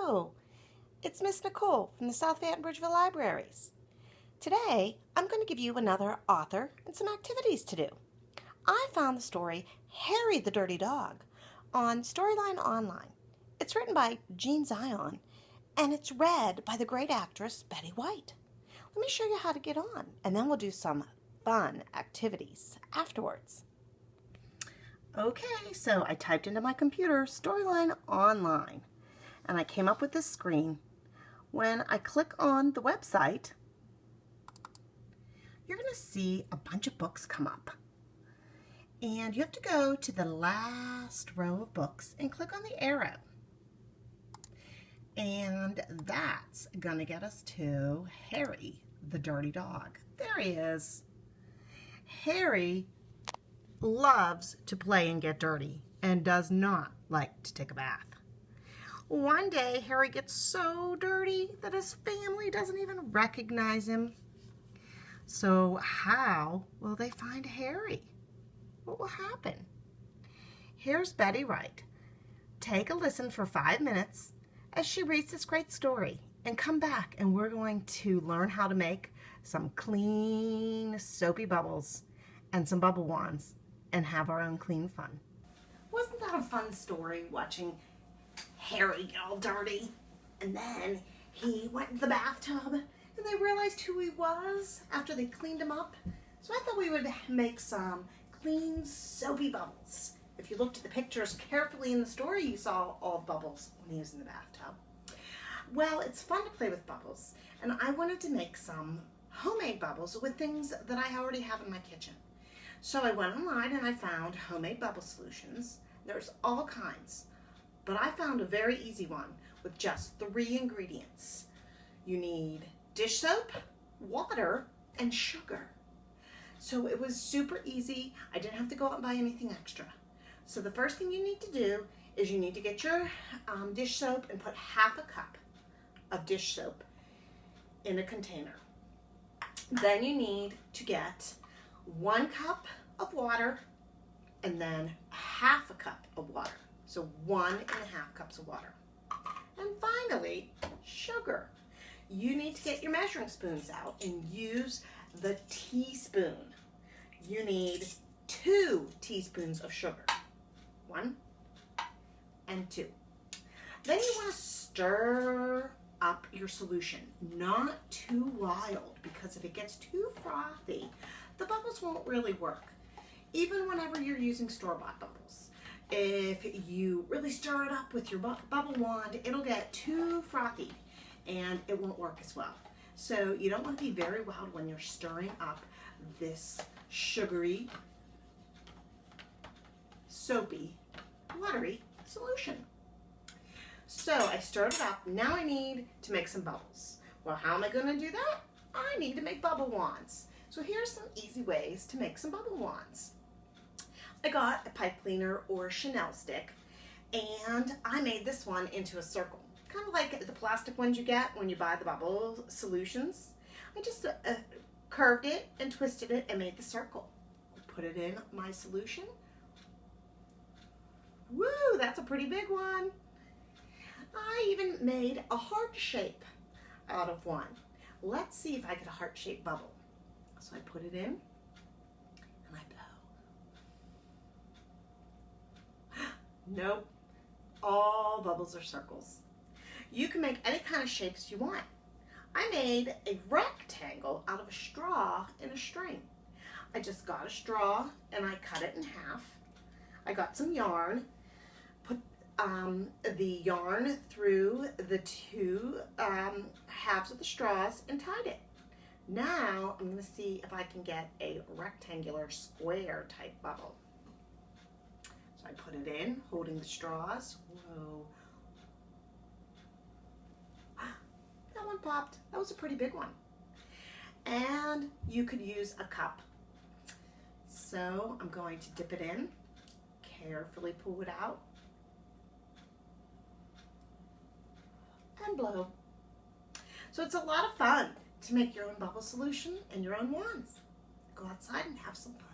Hello, it's Miss Nicole from the South Fayette and Bridgeville Libraries. Today, I'm going to give you another author and some activities to do. I found the story Harry the Dirty Dog on Storyline Online. It's written by Jean Zion, and it's read by the great actress Betty White. Let me show you how to get on, and then we'll do some fun activities afterwards. Okay, so I typed into my computer Storyline Online, and I came up with this screen. When I click on the website, you're going to see a bunch of books come up. And you have to go to the last row of books and click on the arrow. And that's going to get us to Harry the Dirty Dog. There he is. Harry loves to play and get dirty and does not like to take a bath. One day, Harry gets so dirty that his family doesn't even recognize him. So how will they find Harry? What will happen? Here's Betty White. Take a listen for 5 minutes as she reads this great story, and come back and we're going to learn how to make some clean soapy bubbles and some bubble wands and have our own clean fun. Wasn't that a fun story, watching Harry get all dirty? And then he went to the bathtub and they realized who he was after they cleaned him up. So I thought we would make some clean soapy bubbles. If you looked at the pictures carefully in the story, you saw all the bubbles when he was in the bathtub. Well, it's fun to play with bubbles, and I wanted to make some homemade bubbles with things that I already have in my kitchen. So I went online and I found homemade bubble solutions. There's all kinds, but I found a very easy one with just 3 ingredients. You need dish soap, water, and sugar. So it was super easy. I didn't have to go out and buy anything extra. So the first thing you need to do is you need to get your dish soap and put half a cup of dish soap in a container. Then you need to get 1 cup of water and then half a cup of water. So 1.5 cups of water. And finally, sugar. You need to get your measuring spoons out and use the teaspoon. You need 2 teaspoons of sugar. 1 and 2. Then you want to stir up your solution, not too wild, because if it gets too frothy, the bubbles won't really work. Even whenever you're using store-bought bubbles. If you really stir it up with your bubble wand, it'll get too frothy and it won't work as well. So you don't want to be very wild when you're stirring up this sugary, soapy, watery solution. So I stirred it up. Now I need to make some bubbles. Well, how am I going to do that? I need to make bubble wands. So here's some easy ways to make some bubble wands. I got a pipe cleaner or Chanel stick, and I made this one into a circle. Kind of like the plastic ones you get when you buy the bubble solutions. I just curved it and twisted it and made the circle. Put it in my solution. Woo, that's a pretty big one. I even made a heart shape out of one. Let's see if I get a heart-shaped bubble. So I put it in and I blow. Nope, all bubbles are circles. You can make any kind of shapes you want. I made a rectangle out of a straw and a string. I just got a straw and I cut it in half. I got some yarn, put the yarn through the 2 halves of the straws and tied it. Now I'm going to see if I can get a rectangular square type bubble. So I put it in, holding the straws. Whoa. That one popped. That was a pretty big one. And you could use a cup. So I'm going to dip it in, carefully pull it out, and blow. So it's a lot of fun to make your own bubble solution and your own wands. Go outside and have some fun.